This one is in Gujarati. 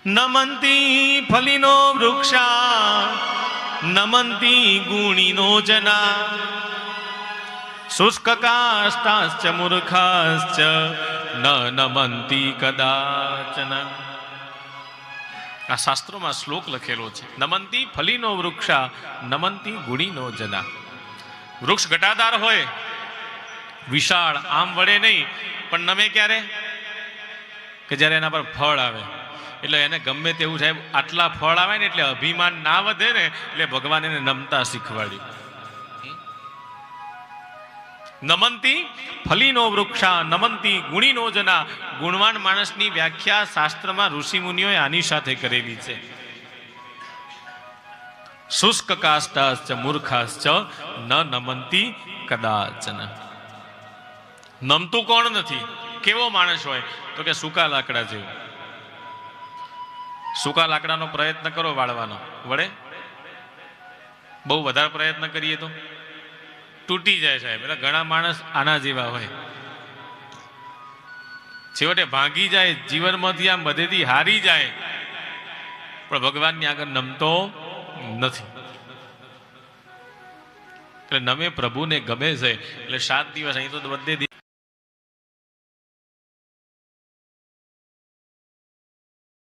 નમંતી ફલિનો વૃક્ષા નમંતી ગુણીનો જના શુષ્કકાષ્ટાશ્ચ મૂર્ખાશ્ચ ન નમંતી કદાચન. આ શાસ્ત્રોમાં શ્લોક લખેલો છે. નમંતી ફલિનો વૃક્ષા નમંતી ગુણીનો જના. વૃક્ષ ઘટાદાર હોય, વિશાળ, આમ વળે નહીં, પણ નમે ક્યારે? કે જ્યારે એના પર ફળ આવે. એટલે એને ગમે તેવું સાહેબ આટલા ફળ આવે ને એટલે અભિમાન ના વધે ને, એટલે ભગવાન એને નમતા શીખવાડ્યું. નમંતી ફલીનો વૃક્ષા નમંતી ગુણીનો જના. ગુણવાન માણસની વ્યાખ્યા શાસ્ત્રમાં ઋષિ મુનિઓએ આની સાથે કરેલી છે. શુષ્ક કાષ્ટાશ્ચ મૂર્ખાશ્ચ ન નમંતી કદાચન. નમતું કોણ નથી? કેવો માણસ હોય? તો કે સૂકા લાકડા જેવું. સૂકા લાકડાનો પ્રયત્ન કરો વાળવાનો, વળે? બહુ વધારે પ્રયત્ન કરીએ તો તૂટી જાય સાહેબ. એટલે ઘણા માણસ આના જેવા હોય, છેવટે ભાંગી જાય, જીવનમાંથી આમ બધેથી હારી જાય, પણ ભગવાનની આગળ નમતો નથી. એટલે નમે પ્રભુને ગમે છે. એટલે 7 દિવસ અહીં તો બધે